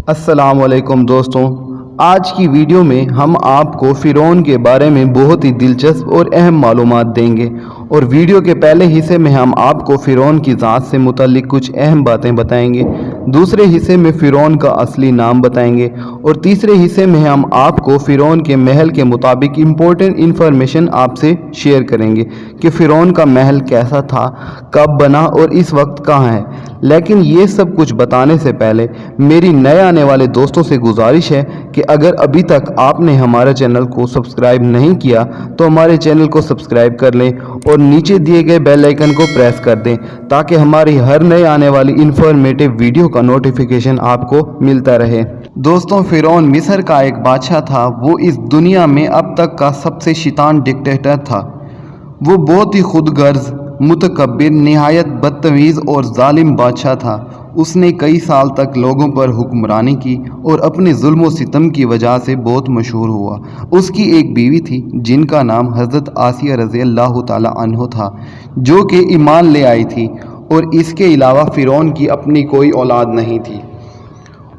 अस्सलाम वालेकुम दोस्तों, आज की वीडियो में हम आपको फ़िरौन के बारे में बहुत ही दिलचस्प और अहम मालूमात देंगे। और वीडियो के पहले हिस्से में हम आपको फ़िरौन की ज़ात से मुतल्लिक कुछ अहम बातें बताएंगे, दूसरे हिस्से में फ़िरौन का असली नाम बताएंगे और तीसरे हिस्से में हम आपको फ़िरौन के महल के मुताबिक इम्पोर्टेंट इन्फॉर्मेशन आपसे शेयर करेंगे कि फ़िरौन का महल कैसा था, कब बना और इस वक्त कहाँ है। लेकिन ये सब कुछ बताने से पहले मेरी नए आने वाले दोस्तों से गुजारिश है कि अगर अभी तक आपने हमारे चैनल को सब्सक्राइब नहीं किया तो हमारे चैनल को सब्सक्राइब कर लें और नीचे दिए गए बेल आइकन को प्रेस कर दें ताकि हमारी हर नए आने वाली इन्फॉर्मेटिव वीडियो का नोटिफिकेशन आपको मिलता रहे। दोस्तों, फ़िरौन मिस्र का एक बादशाह था। वो इस दुनिया में अब तक का सबसे शैतान डिक्टेटर था। वो बहुत ही खुदगर्ज, मुतकब्बिर, निहायत बदतमीज़ और जालिम बादशाह था। उसने कई साल तक लोगों पर हुक्मरानी की और अपने जुल्म व सितम की वजह से बहुत मशहूर हुआ। उसकी एक बीवी थी जिनका नाम हज़रत आसिया रज़ी अल्लाह ताला अन्हा था, जो कि ईमान ले आई थी। और इसके अलावा फ़िरौन की अपनी कोई औलाद नहीं थी।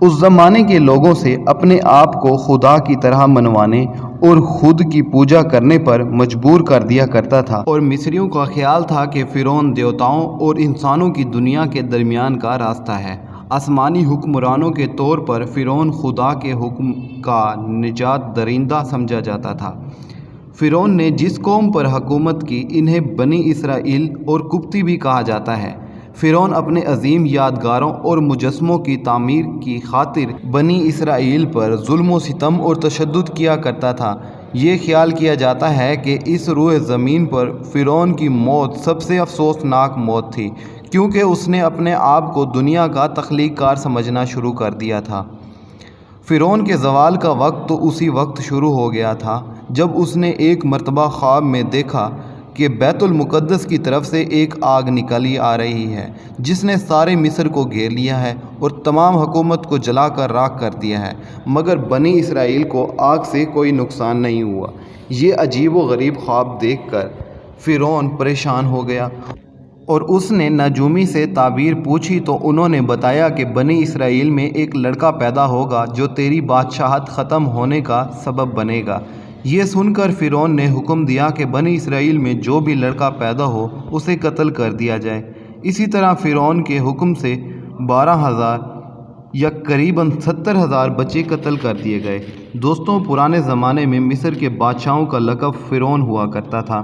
उस ज़माने के लोगों से अपने आप को खुदा की तरह मनवाने और खुद की पूजा करने पर मजबूर कर दिया करता था। और मिस्रियों का ख्याल था कि फ़िरौन देवताओं और इंसानों की दुनिया के दरमियान का रास्ता है। आसमानी हुक्मरानों के तौर पर फ़िरौन खुदा के हुक्म का निजात दरिंदा समझा जाता था। फ़िरौन ने जिस कौम पर हुकूमत की, इन्हें बनी इसराइल और कुप्ती भी कहा जाता है। फ़िरौन अपने अजीम यादगारों और मुजस्मों की तामीर की खातिर बनी इसराइल पर जुल्म सितम और तशद्दुद किया करता था। ये ख्याल किया जाता है कि इस रूह ज़मीन पर फ़िरौन की मौत सबसे अफसोसनाक मौत थी, क्योंकि उसने अपने आप को दुनिया का तख्लीक़कार समझना शुरू कर दिया था। फ़िरौन के ज़वाल का वक्त तो उसी वक्त शुरू हो गया था जब उसने एक मरतबा ख्वाब में देखा कि बैतुल मुक़द्दस की तरफ से एक आग निकली आ रही है, जिसने सारे मिस्र को घेर लिया है और तमाम हुकूमत को जलाकर राख कर दिया है, मगर बनी इसराइल को आग से कोई नुकसान नहीं हुआ। ये अजीब व गरीब ख्वाब देखकर फ़िरौन परेशान हो गया और उसने नजूमी से ताबीर पूछी तो उन्होंने बताया कि बनी इसराइल में एक लड़का पैदा होगा जो तेरी बादशाहत ख़त्म होने का सबब बनेगा। ये सुनकर फ़िरौन ने हुक्म दिया कि बनी इसराइल में जो भी लड़का पैदा हो उसे कत्ल कर दिया जाए। इसी तरह फ़िरौन के हुक्म से 12,000 या करीबन 70,000 बच्चे कत्ल कर दिए गए। दोस्तों, पुराने ज़माने में मिस्र के बादशाहों का लक़ब फ़िरौन हुआ करता था।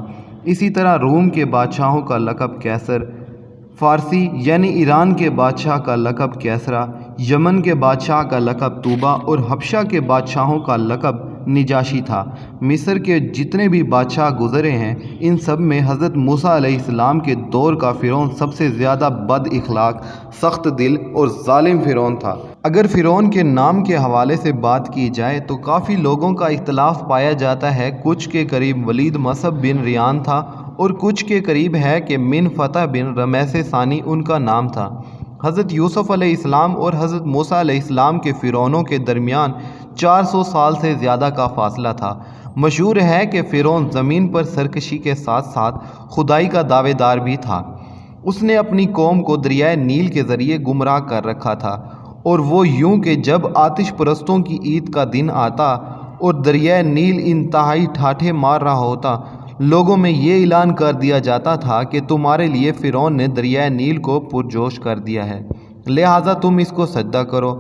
इसी तरह रोम के बादशाहों का लक़ब कैसर, फ़ारसी यानी ईरान के बादशाह का लक़ब कैसरा, यमन के बादशाह का लक़ब तूबा और हबशा के बादशाहों का लक़ब निजाशी था। मिस्र के जितने भी बादशाह गुज़रे हैं, इन सब में हज़रत मूसा अलैहिस्सलाम के दौर का फ़िरौन सबसे ज़्यादा बद इखलाक, सख्त दिल और ज़ालिम फ़िरौन था। अगर फ़िरौन के नाम के हवाले से बात की जाए तो काफ़ी लोगों का इख्तलाफ पाया जाता है। कुछ के करीब वलीद मसब बिन रियान था और कुछ के करीब है कि मिन फ़तह बिन रमैसे सानी उनका नाम था। हज़रत यूसुफ़ अलैहिस्सलाम और हज़रत मूसा अलैहिस्सलाम के फ़िरौनों के दरमियान 400 साल से ज़्यादा का फासला था। मशहूर है कि फ़िरौन ज़मीन पर सरकशी के साथ साथ खुदाई का दावेदार भी था। उसने अपनी कौम को दरियाए नील के ज़रिए गुमराह कर रखा था, और वो यूं कि जब आतिश परस्तों की ईद का दिन आता और दरियाए नील इंतहाई ठाठे मार रहा होता, लोगों में ये ऐलान कर दिया जाता था कि तुम्हारे लिए फ़िरौन ने दरियाए नील को पुरजोश कर दिया है, लिहाजा तुम इसको सजदा करो।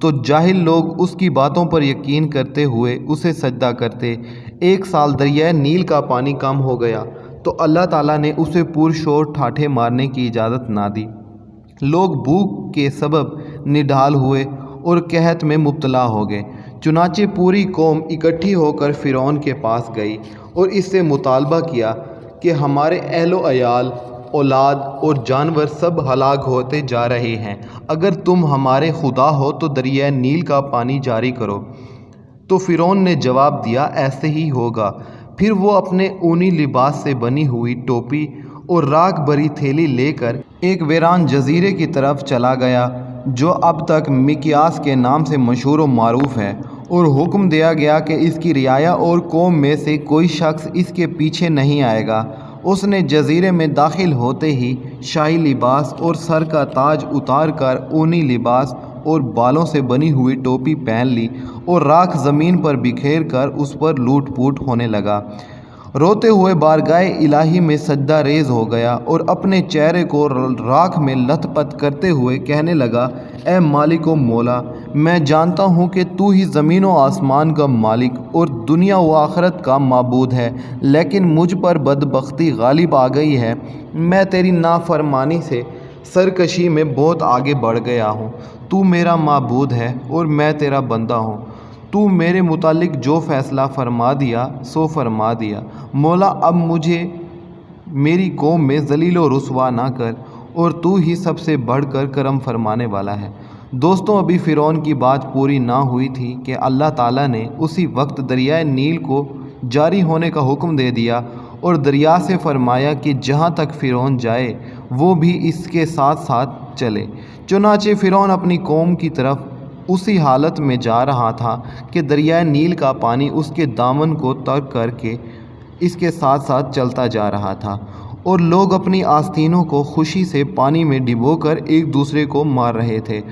तो जाहिल लोग उसकी बातों पर यकीन करते हुए उसे सजदा करते। एक साल दरियाए नील का पानी कम हो गया तो अल्लाह ताला ने उसे पुरशोर ठाठे मारने की इजाज़त ना दी। लोग भूख के सबब निढाल हुए और कहत में मुब्तला हो गए। चुनाचे पूरी कौम इकट्ठी होकर फ़िरौन के पास गई और इससे मुतालबा किया कि हमारे अहलो अयाल, औलाद और जानवर सब हलाक होते जा रहे हैं। अगर तुम हमारे खुदा हो तो दरिया नील का पानी जारी करो। तो फ़िरौन ने जवाब दिया, ऐसे ही होगा। फिर वो अपने ऊनी लिबास से बनी हुई टोपी और राख भरी थैली लेकर एक वीरान जजीरे की तरफ चला गया, जो अब तक मिकियास के नाम से मशहूर व मारूफ है, और हुक्म दिया गया कि इसकी रियाया और कौम में से कोई शख्स इसके पीछे नहीं आएगा। उसने जजीरे में दाखिल होते ही शाही लिबास और सर का ताज उतार कर ऊनी लिबास और बालों से बनी हुई टोपी पहन ली और राख ज़मीन पर बिखेर कर उस पर लूट पूट होने लगा। रोते हुए बारगाह इलाही में सजदा रेज़ हो गया और अपने चेहरे को राख में लथपथ करते हुए कहने लगा, ए मालिक व मौला, मैं जानता हूँ कि तू ही ज़मीन व आसमान का मालिक और दुनिया व आखिरत का माबूद है, लेकिन मुझ पर बदबख्ती गालिब आ गई है। मैं तेरी नाफरमानी से सरकशी में बहुत आगे बढ़ गया हूँ। तू मेरा माबूद है और मैं तेरा बंदा हूँ। तू मेरे मुतालिक जो फ़ैसला फरमा दिया सो फरमा दिया। मौला, अब मुझे मेरी कौम में ज़लील व रुसवा ना कर, और तू ही सबसे बढ़कर करम फरमाने वाला है। दोस्तों, अभी फ़िरौन की बात पूरी ना हुई थी कि अल्लाह ताला ने उसी वक्त दरियाए नील को जारी होने का हुक्म दे दिया और दरिया से फरमाया कि जहाँ तक फ़िरौन जाए वो भी इसके साथ साथ चले। चुनाचे फ़िरौन अपनी कौम की तरफ उसी हालत में जा रहा था कि दरियाए नील का पानी उसके दामन को तर्क करके इसके साथ साथ चलता जा रहा था और लोग अपनी आस्तीनों को खुशी से पानी में डिबोकर एक दूसरे को मार रहे थे।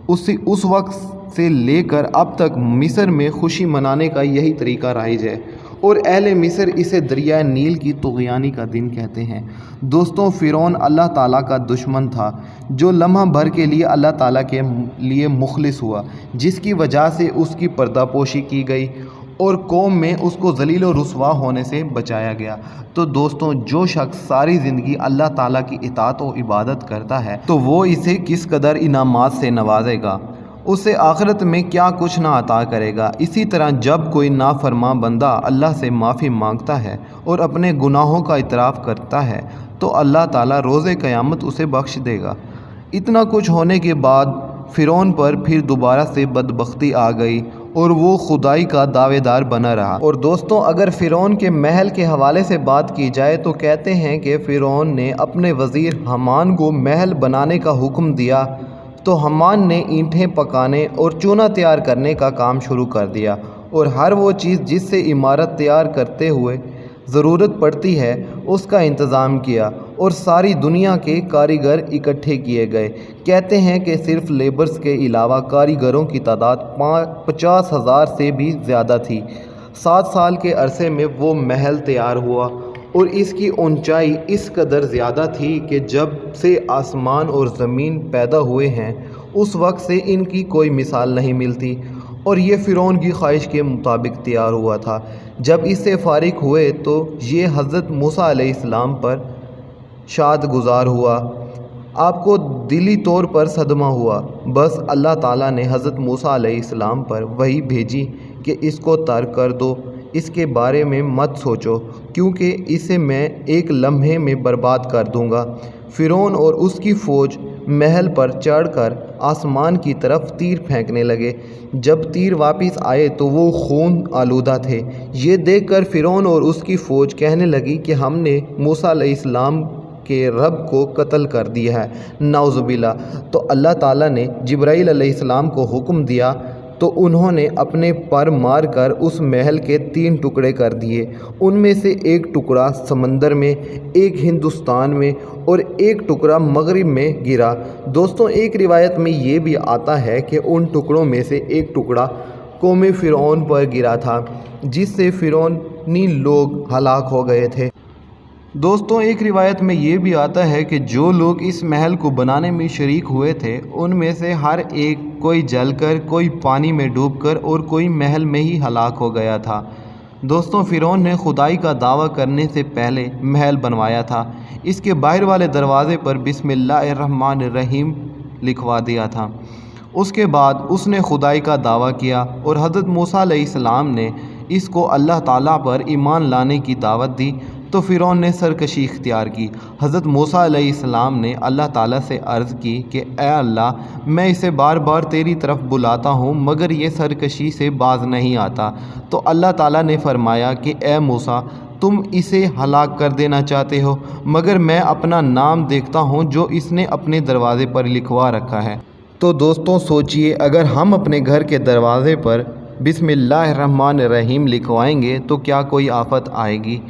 उस वक्त से लेकर अब तक मिस्र में खुशी मनाने का यही तरीका राइज है और अहले मिस्र इसे दरियाए नील की तुग़यानी का दिन कहते हैं। दोस्तों, फ़िरौन अल्लाह ताला का दुश्मन था जो लम्हा भर के लिए अल्लाह ताला के लिए मुखलिस हुआ, जिसकी वजह से उसकी पर्दापोशी की गई और कौम में उसको ज़लील और रुसवा होने से बचाया गया। तो दोस्तों, जो शख्स सारी ज़िंदगी अल्लाह ताला की इताअत और इबादत करता है तो वो इसे किस कदर इनामात से नवाजेगा, उसे आखिरत में क्या कुछ ना अता करेगा। इसी तरह जब कोई नाफरमा बंदा अल्लाह से माफ़ी मांगता है और अपने गुनाहों का इतराफ़ करता है तो अल्लाह ताला रोज़े क़यामत उसे बख्श देगा। इतना कुछ होने के बाद फ़िरौन पर फिर दोबारा से बदबख्ती आ गई और वो खुदाई का दावेदार बना रहा। और दोस्तों, अगर फ़िरौन के महल के हवाले से बात की जाए तो कहते हैं कि फ़िरौन ने अपने वज़ीर हमान को महल बनाने का हुक्म दिया तो हमान ने ईंटें पकाने और चूना तैयार करने का काम शुरू कर दिया और हर वो चीज़ जिससे इमारत तैयार करते हुए ज़रूरत पड़ती है उसका इंतज़ाम किया और सारी दुनिया के कारीगर इकट्ठे किए गए। कहते हैं कि सिर्फ लेबर्स के अलावा कारीगरों की तादाद 50,000 से भी ज़्यादा थी। 7 साल के अरसे में वो महल तैयार हुआ और इसकी ऊंचाई इस कदर ज़्यादा थी कि जब से आसमान और ज़मीन पैदा हुए हैं उस वक्त से इनकी कोई मिसाल नहीं मिलती। और ये फ़िरौन की ख्वाहिश के मुताबिक तैयार हुआ था। जब इससे फ़ारिग हुए तो ये हज़रत मूसा अलैहिस्सलाम पर शाद गुज़ार हुआ। आपको दिली तौर पर सदमा हुआ। बस अल्लाह ताला ने हज़रत मूसा अलैहिस्सलाम पर वही भेजी कि इसको तर्क कर दो, इसके बारे में मत सोचो क्योंकि इसे मैं एक लम्हे में बर्बाद कर दूंगा। फ़िरौन और उसकी फ़ौज महल पर चढ़कर आसमान की तरफ तीर फेंकने लगे। जब तीर वापस आए तो वो खून आलूदा थे। ये देखकर फ़िरौन और उसकी फ़ौज कहने लगी कि हमने मूसा अलैहिस्सलाम के रब को कत्ल कर दिया है, नाउज़ुबिल्लाह। तो अल्लाह ताला ने जिब्राईल अलैहिस्सलाम को हुक्म दिया तो उन्होंने अपने पर मार कर उस महल के 3 टुकड़े कर दिए। उनमें से एक टुकड़ा समंदर में, एक हिंदुस्तान में और एक टुकड़ा मगरिब में गिरा। दोस्तों, एक रिवायत में ये भी आता है कि उन टुकड़ों में से एक टुकड़ा कौम फ़िरौन पर गिरा था जिससे फ़िरौनी लोग हलाक हो गए थे। दोस्तों, एक रिवायत में ये भी आता है कि जो लोग इस महल को बनाने में शरीक हुए थे उनमें से हर एक कोई जलकर, कोई पानी में डूबकर और कोई महल में ही हलाक हो गया था। दोस्तों, फ़िरौन ने खुदाई का दावा करने से पहले महल बनवाया था। इसके बाहर वाले दरवाज़े पर बिस्मिल्लाहिर्रहमानिर्रहीम लिखवा दिया था। उसके बाद उसने खुदाई का दावा किया और हज़रत मूसा अलैहिस्सलाम ने इसको अल्लाह ताला पर ईमान लाने की दावत दी तो फ़िरौन ने सरकशी इख्तियार की। हज़रत मूसा अलैहिस्सलाम ने अल्लाह ताला से अर्ज़ की कि ए अल्लाह, मैं इसे बार बार तेरी तरफ बुलाता हूँ मगर ये सरकशी से बाज नहीं आता। तो अल्लाह ताला ने फरमाया कि ए मूसा, तुम इसे हलाक कर देना चाहते हो मगर मैं अपना नाम देखता हूँ जो इसने अपने दरवाज़े पर लिखवा रखा है। तो दोस्तों सोचिए, अगर हम अपने घर के दरवाज़े पर बिस्मिल्लाहिर्रहमानिर्रहीम लिखवाएंगे तो क्या कोई आफत आएगी?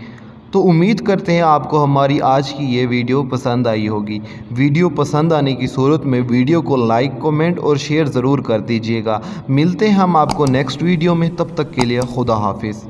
تو امید کرتے ہیں آپ کو ہماری آج کی یہ ویڈیو پسند آئی ہوگی۔ ویڈیو پسند آنے کی صورت میں ویڈیو کو لائک، کومنٹ اور شیئر ضرور کر دیجیے گا۔ ملتے ہیں ہم آپ کو نیکسٹ ویڈیو میں، تب تک کے لیے خدا حافظ۔